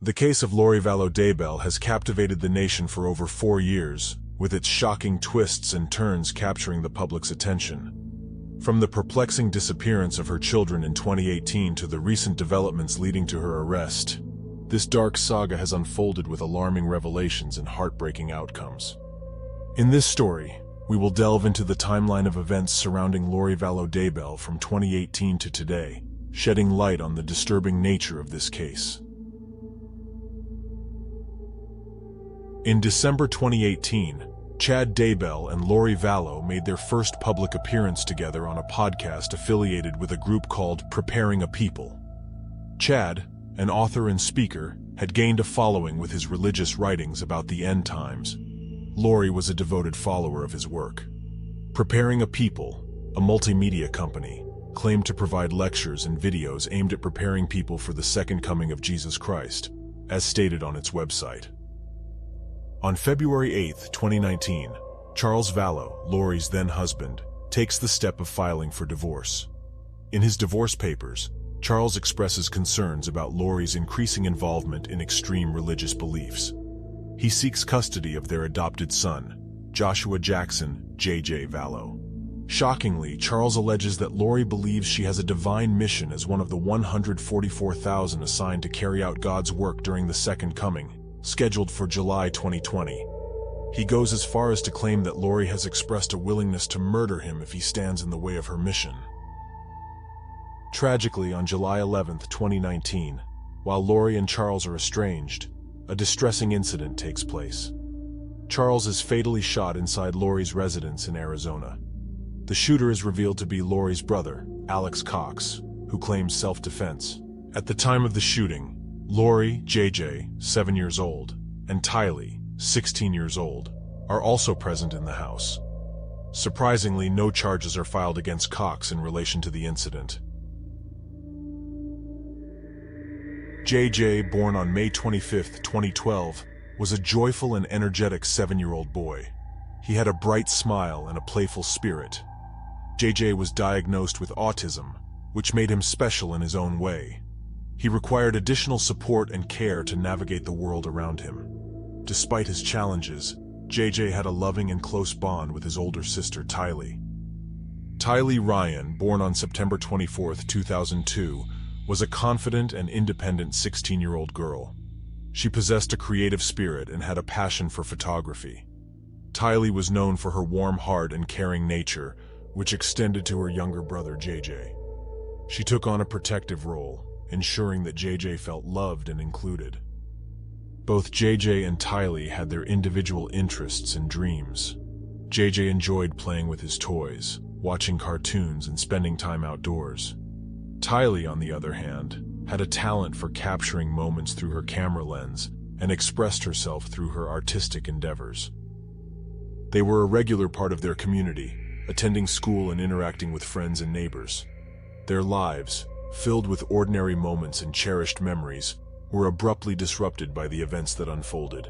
The case of Lori Vallow Daybell has captivated the nation for over 4 years, with its shocking twists and turns capturing the public's attention. From the perplexing disappearance of her children in 2018 to the recent developments leading to her arrest, this dark saga has unfolded with alarming revelations and heartbreaking outcomes. In this story, we will delve into the timeline of events surrounding Lori Vallow Daybell from 2018 to today, shedding light on the disturbing nature of this case. In December 2018, Chad Daybell and Lori Vallow made their first public appearance together on a podcast affiliated with a group called Preparing a People. Chad, an author and speaker, had gained a following with his religious writings about the end times. Lori was a devoted follower of his work. Preparing a People, a multimedia company, claimed to provide lectures and videos aimed at preparing people for the second coming of Jesus Christ, as stated on its website. On February 8, 2019, Charles Vallow, Lori's then-husband, takes the step of filing for divorce. In his divorce papers, Charles expresses concerns about Lori's increasing involvement in extreme religious beliefs. He seeks custody of their adopted son, Joshua Jackson, J.J. Vallow. Shockingly, Charles alleges that Lori believes she has a divine mission as one of the 144,000 assigned to carry out God's work during the Second Coming, scheduled for July 2020. He goes as far as to claim that Lori has expressed a willingness to murder him if he stands in the way of her mission. Tragically, on July 11, 2019, while Lori and Charles are estranged, a distressing incident takes place. Charles is fatally shot inside Lori's residence in Arizona. The shooter is revealed to be Lori's brother, Alex Cox, who claims self-defense. At the time of the shooting, Lori, JJ, 7 years old, and Tylee, 16 years old, are also present in the house. Surprisingly, no charges are filed against Cox in relation to the incident. JJ, born on May 25, 2012, was a joyful and energetic 7-year-old boy. He had a bright smile and a playful spirit. JJ was diagnosed with autism, which made him special in his own way. He required additional support and care to navigate the world around him. Despite his challenges, JJ had a loving and close bond with his older sister, Tylee. Tylee Ryan, born on September 24, 2002, was a confident and independent 16-year-old girl. She possessed a creative spirit and had a passion for photography. Tylee was known for her warm heart and caring nature, which extended to her younger brother, JJ. She took on a protective role, ensuring that JJ felt loved and included. Both JJ and Tylee had their individual interests and dreams. JJ enjoyed playing with his toys, watching cartoons, and spending time outdoors. Tylee, on the other hand, had a talent for capturing moments through her camera lens and expressed herself through her artistic endeavors. They were a regular part of their community, attending school and interacting with friends and neighbors. Their lives, filled with ordinary moments and cherished memories, were abruptly disrupted by the events that unfolded.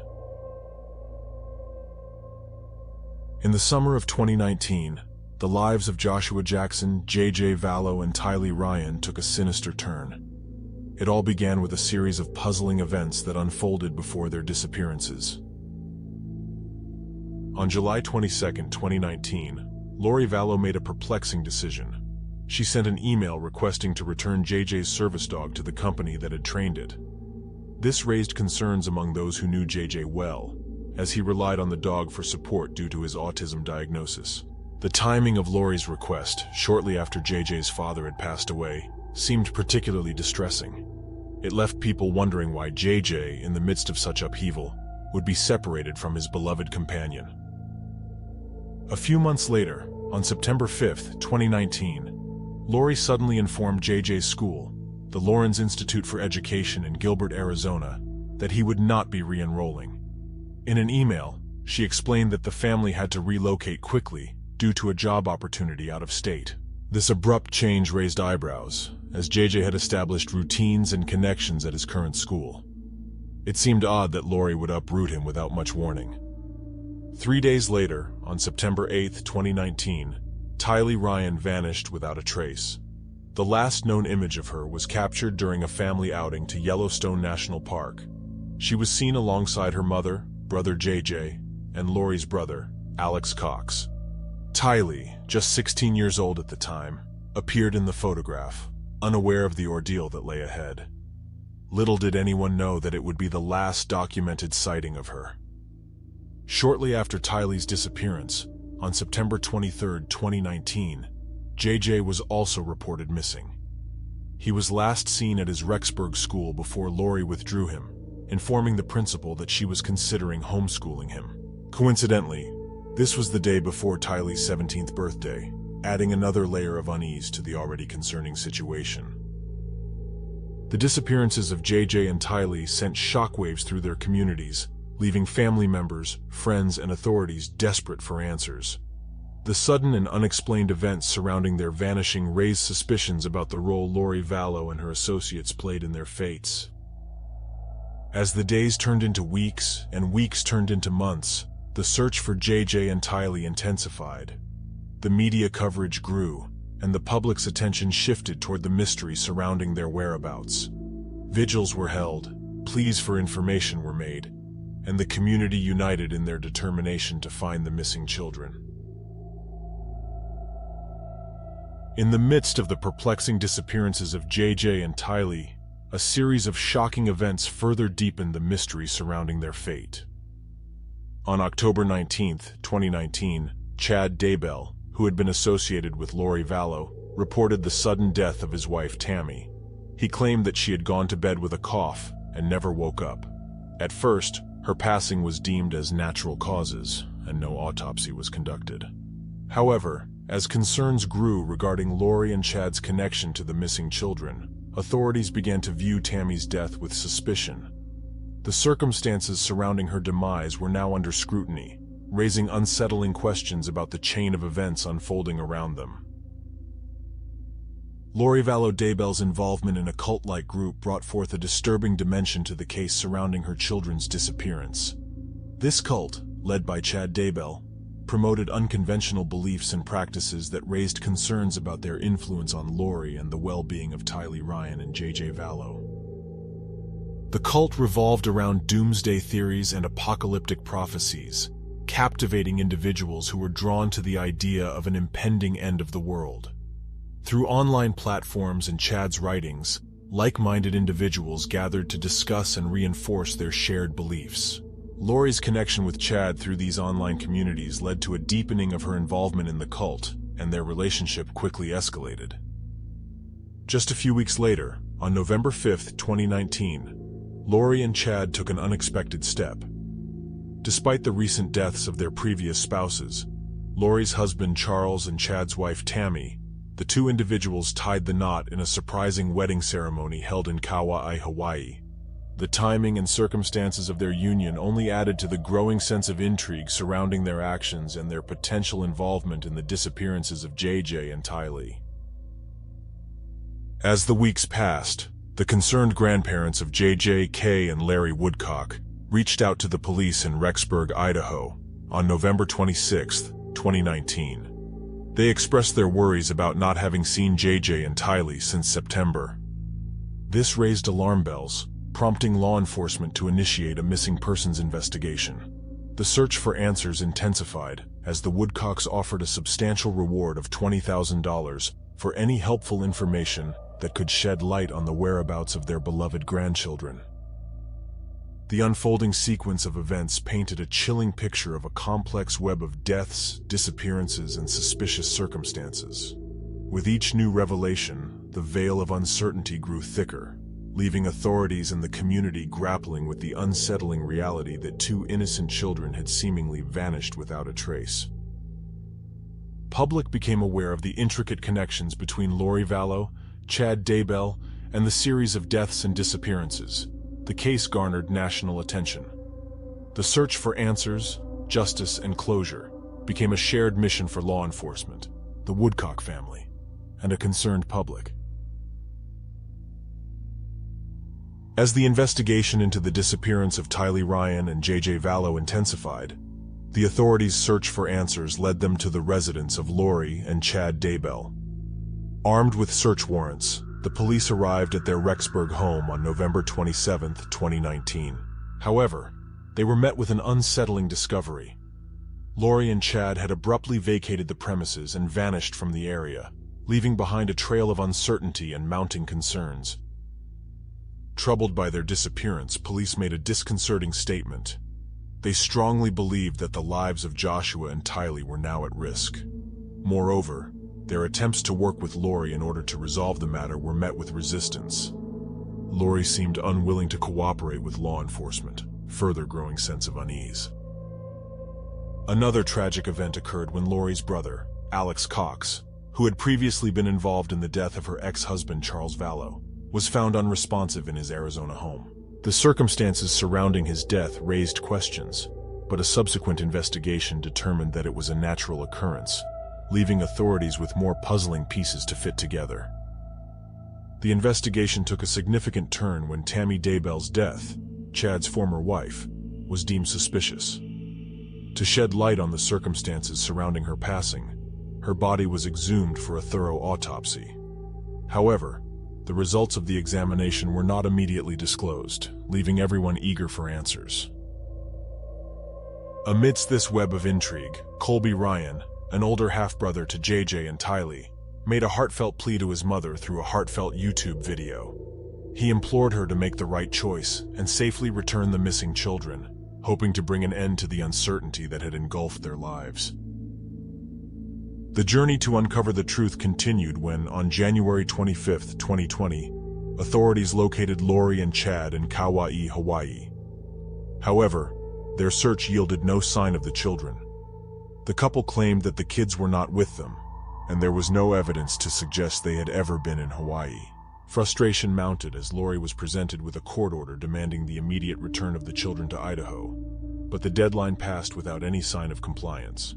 In the summer of 2019, the lives of Joshua Jackson, J.J. Vallow, and Tylee Ryan took a sinister turn. It all began with a series of puzzling events that unfolded before their disappearances. On July 22, 2019, Lori Vallow made a perplexing decision. She sent an email requesting to return JJ's service dog to the company that had trained it. This raised concerns among those who knew JJ well, as he relied on the dog for support due to his autism diagnosis. The timing of Lori's request, shortly after JJ's father had passed away, seemed particularly distressing. It left people wondering why JJ, in the midst of such upheaval, would be separated from his beloved companion. A few months later, on September 5, 2019, Lori suddenly informed JJ's school, the Lawrence Institute for Education in Gilbert, Arizona, that he would not be re-enrolling. In an email, she explained that the family had to relocate quickly due to a job opportunity out of state. This abrupt change raised eyebrows, as JJ had established routines and connections at his current school. It seemed odd that Lori would uproot him without much warning. 3 days later, on September 8, 2019, Tylee Ryan vanished without a trace. The last known image of her was captured during a family outing to Yellowstone National Park. She was seen alongside her mother, brother JJ, and Lori's brother, Alex Cox. Tylee, just 16 years old at the time, appeared in the photograph, unaware of the ordeal that lay ahead. Little did anyone know that it would be the last documented sighting of her. Shortly after Tylee's disappearance, on September 23, 2019, JJ was also reported missing. He was last seen at his Rexburg school before Lori withdrew him, informing the principal that she was considering homeschooling him. Coincidentally, this was the day before Tylee's 17th birthday, adding another layer of unease to the already concerning situation. The disappearances of JJ and Tylee sent shockwaves through their communities, leaving family members, friends, and authorities desperate for answers. The sudden and unexplained events surrounding their vanishing raised suspicions about the role Lori Vallow and her associates played in their fates. As the days turned into weeks, and weeks turned into months, the search for JJ and Tylee intensified. The media coverage grew, and the public's attention shifted toward the mystery surrounding their whereabouts. Vigils were held, pleas for information were made, and the community united in their determination to find the missing children. In the midst of the perplexing disappearances of JJ and Tylee, a series of shocking events further deepened the mystery surrounding their fate. On October 19, 2019, Chad Daybell, who had been associated with Lori Vallow, reported the sudden death of his wife Tammy. He claimed that she had gone to bed with a cough and never woke up. At first, her passing was deemed as natural causes, and no autopsy was conducted. However, as concerns grew regarding Lori and Chad's connection to the missing children, authorities began to view Tammy's death with suspicion. The circumstances surrounding her demise were now under scrutiny, raising unsettling questions about the chain of events unfolding around them. Lori Vallow Daybell's involvement in a cult-like group brought forth a disturbing dimension to the case surrounding her children's disappearance. This cult, led by Chad Daybell, promoted unconventional beliefs and practices that raised concerns about their influence on Lori and the well-being of Tylee Ryan and JJ Vallow. The cult revolved around doomsday theories and apocalyptic prophecies, captivating individuals who were drawn to the idea of an impending end of the world. Through online platforms and Chad's writings, like-minded individuals gathered to discuss and reinforce their shared beliefs. Lori's connection with Chad through these online communities led to a deepening of her involvement in the cult, and their relationship quickly escalated. Just a few weeks later, on November 5, 2019, Lori and Chad took an unexpected step. Despite the recent deaths of their previous spouses, Lori's husband Charles and Chad's wife Tammy, the two individuals tied the knot in a surprising wedding ceremony held in Kauai, Hawaii. The timing and circumstances of their union only added to the growing sense of intrigue surrounding their actions and their potential involvement in the disappearances of JJ and Tylee. As the weeks passed, the concerned grandparents of JJ, Kay, and Larry Woodcock reached out to the police in Rexburg, Idaho, on November 26, 2019. They expressed their worries about not having seen JJ and Tylee since September. This raised alarm bells, prompting law enforcement to initiate a missing persons investigation. The search for answers intensified, as the Woodcocks offered a substantial reward of $20,000 for any helpful information that could shed light on the whereabouts of their beloved grandchildren. The unfolding sequence of events painted a chilling picture of a complex web of deaths, disappearances, and suspicious circumstances. With each new revelation, the veil of uncertainty grew thicker, leaving authorities and the community grappling with the unsettling reality that two innocent children had seemingly vanished without a trace. Public became aware of the intricate connections between Lori Vallow, Chad Daybell, and the series of deaths and disappearances. The case garnered national attention. The search for answers, justice, and closure became a shared mission for law enforcement, the Woodcock family, and a concerned public. As the investigation into the disappearance of Tylee Ryan and JJ Vallow intensified, the authorities' search for answers led them to the residence of Lori and Chad Daybell. Armed with search warrants, the police arrived at their Rexburg home on November 27, 2019. However, they were met with an unsettling discovery. Lori and Chad had abruptly vacated the premises and vanished from the area, leaving behind a trail of uncertainty and mounting concerns. Troubled by their disappearance, police made a disconcerting statement. They strongly believed that the lives of Joshua and Tylee were now at risk. Moreover, their attempts to work with Lori in order to resolve the matter were met with resistance. Lori seemed unwilling to cooperate with law enforcement, further growing sense of unease. Another tragic event occurred when Lori's brother, Alex Cox, who had previously been involved in the death of her ex-husband Charles Vallow, was found unresponsive in his Arizona home. The circumstances surrounding his death raised questions, but a subsequent investigation determined that it was a natural occurrence, leaving authorities with more puzzling pieces to fit together. The investigation took a significant turn when Tammy Daybell's death, Chad's former wife, was deemed suspicious. To shed light on the circumstances surrounding her passing, her body was exhumed for a thorough autopsy. However, the results of the examination were not immediately disclosed, leaving everyone eager for answers. Amidst this web of intrigue, Colby Ryan, an older half-brother to JJ and Tylee, made a heartfelt plea to his mother through a heartfelt YouTube video. He implored her to make the right choice and safely return the missing children, hoping to bring an end to the uncertainty that had engulfed their lives. The journey to uncover the truth continued when, on January 25, 2020, authorities located Lori and Chad in Kauai, Hawaii. However, their search yielded no sign of the children. The couple claimed that the kids were not with them, and there was no evidence to suggest they had ever been in Hawaii. Frustration mounted as Lori was presented with a court order demanding the immediate return of the children to Idaho, but the deadline passed without any sign of compliance.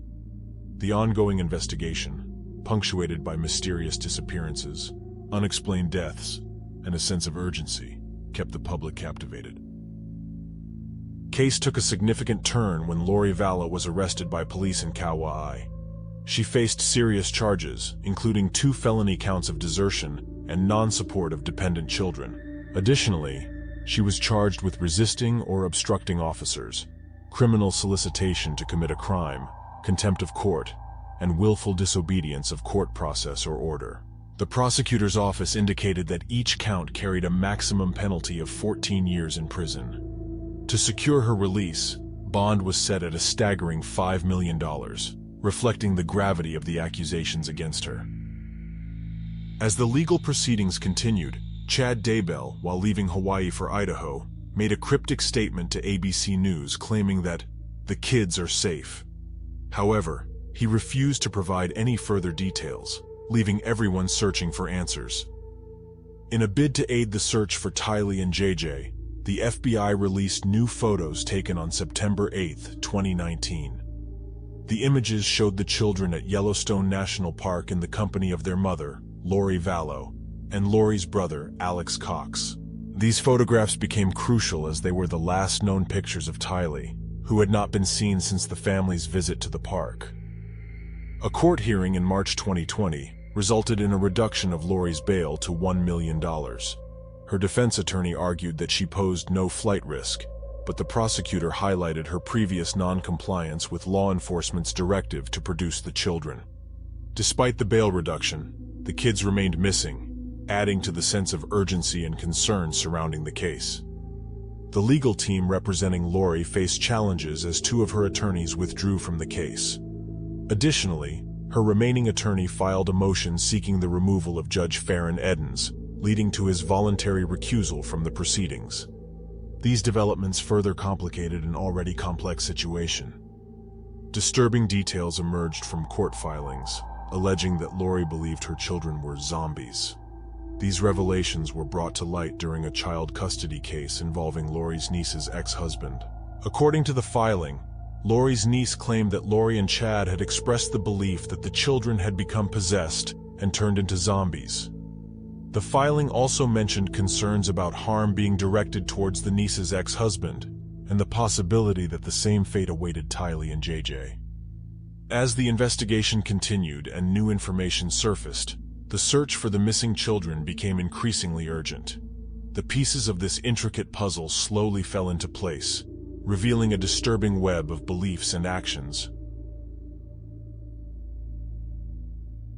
The ongoing investigation, punctuated by mysterious disappearances, unexplained deaths, and a sense of urgency, kept the public captivated. Case took a significant turn when Lori Vallow was arrested by police in Kauai. She faced serious charges, including 2 felony counts of desertion and non-support of dependent children. Additionally, she was charged with resisting or obstructing officers, criminal solicitation to commit a crime, contempt of court, and willful disobedience of court process or order. The prosecutor's office indicated that each count carried a maximum penalty of 14 years in prison. To secure her release, bond was set at a staggering $5 million, reflecting the gravity of the accusations against her. As the legal proceedings continued, Chad Daybell, while leaving Hawaii for Idaho, made a cryptic statement to ABC News claiming that the kids are safe. However, he refused to provide any further details, leaving everyone searching for answers. In a bid to aid the search for Tylee and JJ, the FBI released new photos taken on September 8, 2019. The images showed the children at Yellowstone National Park in the company of their mother, Lori Vallow, and Lori's brother, Alex Cox. These photographs became crucial as they were the last known pictures of Tylee, who had not been seen since the family's visit to the park. A court hearing in March 2020 resulted in a reduction of Lori's bail to $1 million. Her defense attorney argued that she posed no flight risk, but the prosecutor highlighted her previous non-compliance with law enforcement's directive to produce the children. Despite the bail reduction, the kids remained missing, adding to the sense of urgency and concern surrounding the case. The legal team representing Lori faced challenges as 2 of her attorneys withdrew from the case. Additionally, her remaining attorney filed a motion seeking the removal of Judge Farron Edens, leading to his voluntary recusal from the proceedings. These developments further complicated an already complex situation. Disturbing details emerged from court filings, alleging that Lori believed her children were zombies. These revelations were brought to light during a child custody case involving Lori's niece's ex-husband. According to the filing, Lori's niece claimed that Lori and Chad had expressed the belief that the children had become possessed and turned into zombies. The filing also mentioned concerns about harm being directed towards the niece's ex-husband, and the possibility that the same fate awaited Tylee and JJ. As the investigation continued and new information surfaced, the search for the missing children became increasingly urgent. The pieces of this intricate puzzle slowly fell into place, revealing a disturbing web of beliefs and actions.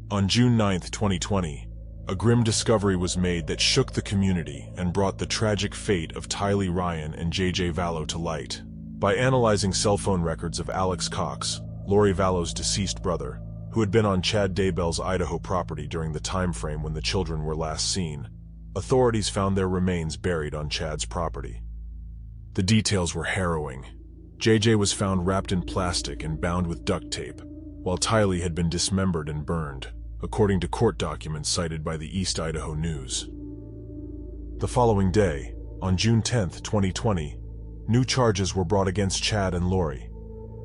On June 9, 2020, a grim discovery was made that shook the community and brought the tragic fate of Tylee Ryan and J.J. Vallow to light. By analyzing cell phone records of Alex Cox, Lori Vallow's deceased brother, who had been on Chad Daybell's Idaho property during the time frame when the children were last seen, authorities found their remains buried on Chad's property. The details were harrowing. J.J. was found wrapped in plastic and bound with duct tape, while Tylee had been dismembered and burned, according to court documents cited by the East Idaho News. The following day, on June 10, 2020, new charges were brought against Chad and Lori.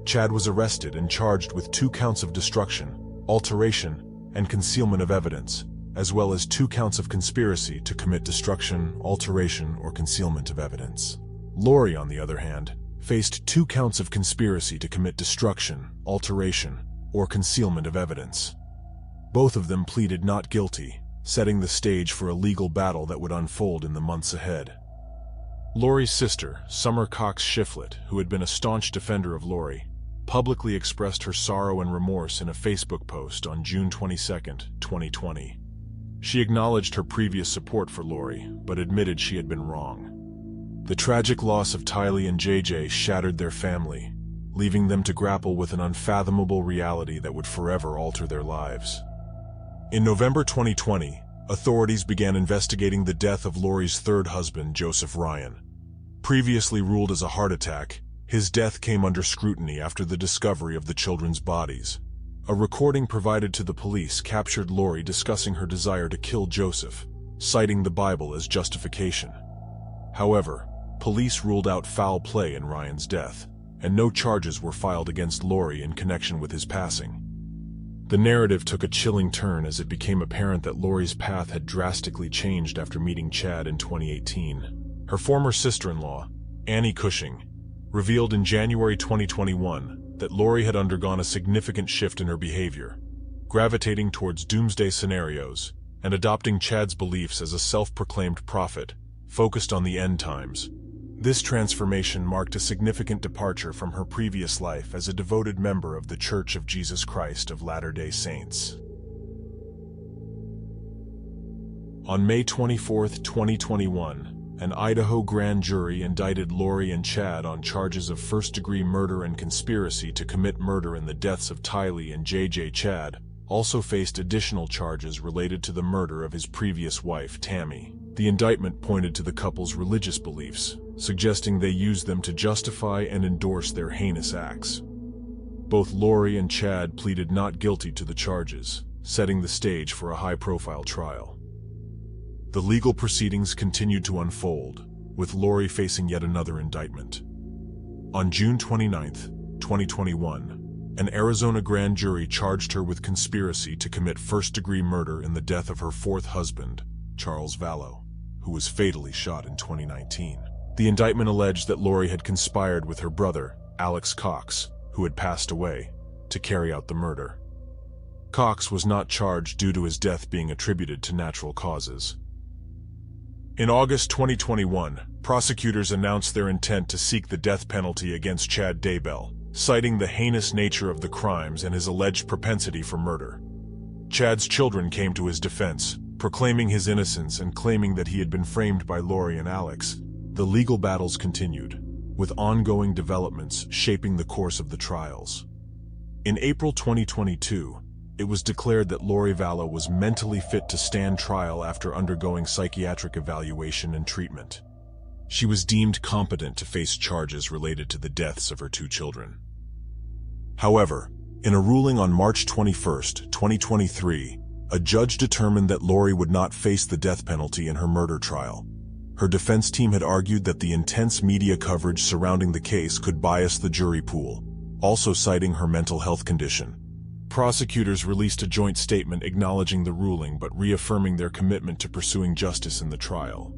Chad was arrested and charged with 2 counts of destruction, alteration, and concealment of evidence, as well as 2 counts of conspiracy to commit destruction, alteration, or concealment of evidence. Lori, on the other hand, faced 2 counts of conspiracy to commit destruction, alteration, or concealment of evidence. Both of them pleaded not guilty, setting the stage for a legal battle that would unfold in the months ahead. Lori's sister, Summer Cox Shiflett, who had been a staunch defender of Lori, publicly expressed her sorrow and remorse in a Facebook post on June 22, 2020. She acknowledged her previous support for Lori, but admitted she had been wrong. The tragic loss of Tylee and JJ shattered their family, leaving them to grapple with an unfathomable reality that would forever alter their lives. In November 2020, authorities began investigating the death of Lori's third husband, Joseph Ryan. Previously ruled as a heart attack, his death came under scrutiny after the discovery of the children's bodies. A recording provided to the police captured Lori discussing her desire to kill Joseph, citing the Bible as justification. However, police ruled out foul play in Ryan's death, and no charges were filed against Lori in connection with his passing. The narrative took a chilling turn as it became apparent that Lori's path had drastically changed after meeting Chad in 2018. Her former sister-in-law, Annie Cushing, revealed in January 2021 that Lori had undergone a significant shift in her behavior, gravitating towards doomsday scenarios and adopting Chad's beliefs as a self-proclaimed prophet, focused on the end times. This transformation marked a significant departure from her previous life as a devoted member of the Church of Jesus Christ of Latter-day Saints. On May 24, 2021, an Idaho grand jury indicted Lori and Chad on charges of first-degree murder and conspiracy to commit murder in the deaths of Tylee and J.J. Chad also faced additional charges related to the murder of his previous wife, Tammy. The indictment pointed to the couple's religious beliefs, suggesting they used them to justify and endorse their heinous acts. Both Lori and Chad pleaded not guilty to the charges, setting the stage for a high-profile trial. The legal proceedings continued to unfold, with Lori facing yet another indictment. On June 29, 2021, an Arizona grand jury charged her with conspiracy to commit first-degree murder in the death of her fourth husband, Charles Vallow, who was fatally shot in 2019. The indictment alleged that Lori had conspired with her brother, Alex Cox, who had passed away, to carry out the murder. Cox was not charged due to his death being attributed to natural causes. In August 2021, prosecutors announced their intent to seek the death penalty against Chad Daybell, citing the heinous nature of the crimes and his alleged propensity for murder. Chad's children came to his defense, proclaiming his innocence and claiming that he had been framed by Lori and Alex. The legal battles continued, with ongoing developments shaping the course of the trials. In April 2022, it was declared that Lori Vallow was mentally fit to stand trial after undergoing psychiatric evaluation and treatment. She was deemed competent to face charges related to the deaths of her 2 children. However, in a ruling on March 21, 2023, a judge determined that Lori would not face the death penalty in her murder trial. Her defense team had argued that the intense media coverage surrounding the case could bias the jury pool, also citing her mental health condition. Prosecutors released a joint statement acknowledging the ruling but reaffirming their commitment to pursuing justice in the trial.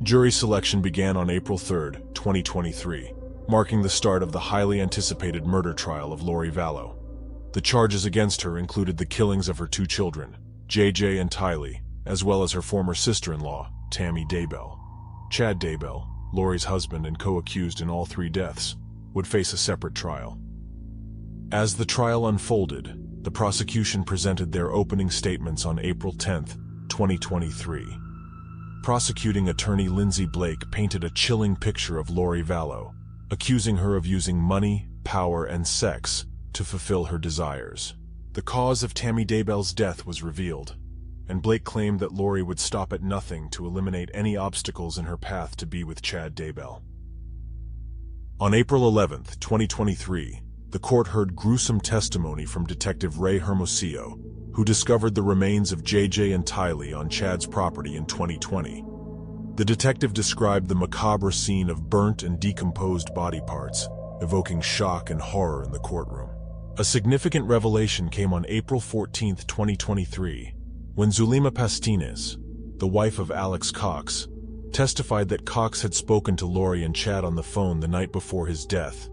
Jury selection began on April 3, 2023, marking the start of the highly anticipated murder trial of Lori Vallow. The charges against her included the killings of her 2 children, JJ and Tylee, as well as her former sister-in-law, Tammy Daybell. Chad Daybell, Lori's husband and co-accused in all 3 deaths, would face a separate trial. As the trial unfolded, the prosecution presented their opening statements on April 10, 2023. Prosecuting attorney Lindsay Blake painted a chilling picture of Lori Vallow, accusing her of using money, power, and sex to fulfill her desires. The cause of Tammy Daybell's death was revealed, and Blake claimed that Lori would stop at nothing to eliminate any obstacles in her path to be with Chad Daybell. On April 11, 2023, the court heard gruesome testimony from Detective Ray Hermosillo, who discovered the remains of JJ and Tylee on Chad's property in 2020. The detective described the macabre scene of burnt and decomposed body parts, evoking shock and horror in the courtroom. A significant revelation came on April 14, 2023, when Zulema Pastines, the wife of Alex Cox, testified that Cox had spoken to Lori and Chad on the phone the night before his death.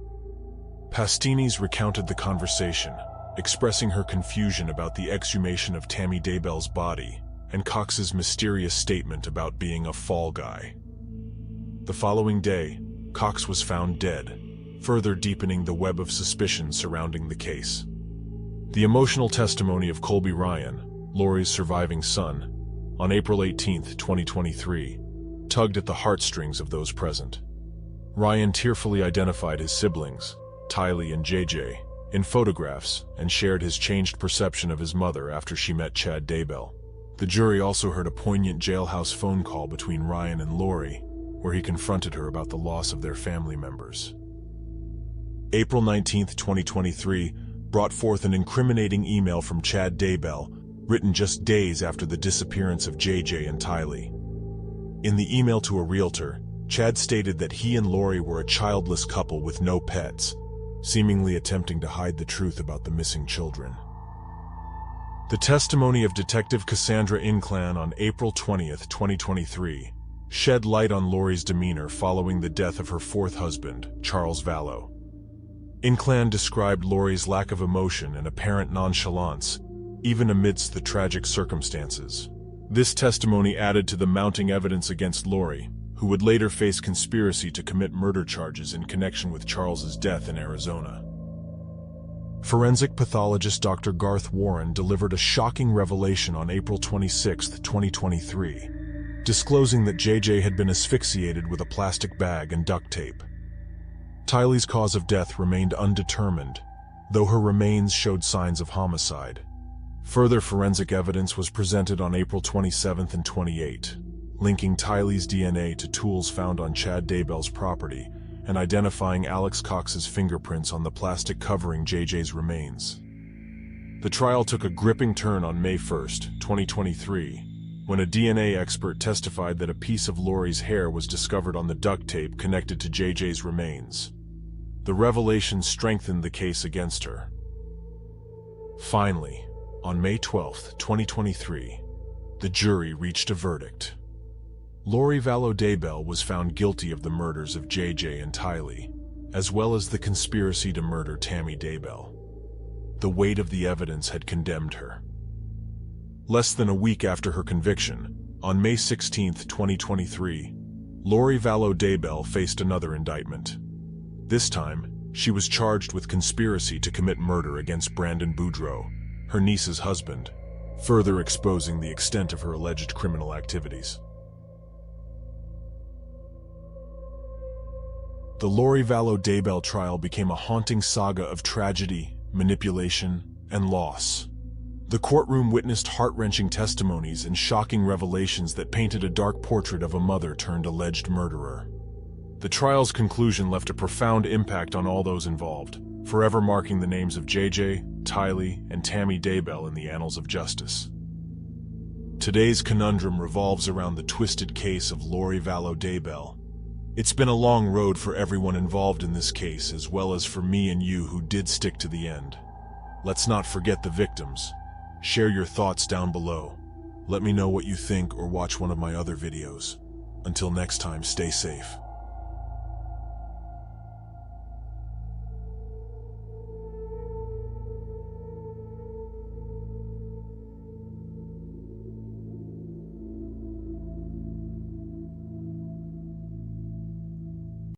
Pastines recounted the conversation, expressing her confusion about the exhumation of Tammy Daybell's body and Cox's mysterious statement about being a fall guy. The following day, Cox was found dead, further deepening the web of suspicion surrounding the case. The emotional testimony of Colby Ryan, Lori's surviving son, on April 18, 2023, tugged at the heartstrings of those present. Ryan tearfully identified his siblings, Tylee and JJ, in photographs and shared his changed perception of his mother after she met Chad Daybell. The jury also heard a poignant jailhouse phone call between Ryan and Lori, where he confronted her about the loss of their family members. April 19, 2023, brought forth an incriminating email from Chad Daybell, written just days after the disappearance of JJ and Tylee. In the email to a realtor, Chad stated that he and Lori were a childless couple with no pets, seemingly attempting to hide the truth about the missing children. The testimony of Detective Cassandra Inclan on April 20, 2023, shed light on Lori's demeanor following the death of her 4th husband, Charles Vallow. Inclan described Lori's lack of emotion and apparent nonchalance, even amidst the tragic circumstances. This testimony added to the mounting evidence against Lori, who would later face conspiracy to commit murder charges in connection with Charles's death in Arizona. Forensic pathologist Dr. Garth Warren delivered a shocking revelation on April 26, 2023, disclosing that JJ had been asphyxiated with a plastic bag and duct tape. Tylee's cause of death remained undetermined, though her remains showed signs of homicide. Further forensic evidence was presented on April 27 and 28, linking Tylee's DNA to tools found on Chad Daybell's property and identifying Alex Cox's fingerprints on the plastic covering JJ's remains. The trial took a gripping turn on May 1, 2023, when a DNA expert testified that a piece of Lori's hair was discovered on the duct tape connected to JJ's remains. The revelation strengthened the case against her. Finally, on May 12, 2023, the jury reached a verdict. Lori Vallow Daybell was found guilty of the murders of JJ and Tylee, as well as the conspiracy to murder Tammy Daybell. The weight of the evidence had condemned her. Less than a week after her conviction, on May 16, 2023, Lori Vallow Daybell faced another indictment. This time, she was charged with conspiracy to commit murder against Brandon Boudreaux, her niece's husband, further exposing the extent of her alleged criminal activities. The Lori Vallow Daybell trial became a haunting saga of tragedy, manipulation, and loss. The courtroom witnessed heart-wrenching testimonies and shocking revelations that painted a dark portrait of a mother turned alleged murderer. The trial's conclusion left a profound impact on all those involved, forever marking the names of JJ, Tylee, and Tammy Daybell in the annals of justice. Today's conundrum revolves around the twisted case of Lori Vallow Daybell. It's been a long road for everyone involved in this case, as well as for me and you who did stick to the end. Let's not forget the victims. Share your thoughts down below. Let me know what you think or watch one of my other videos. Until next time, stay safe.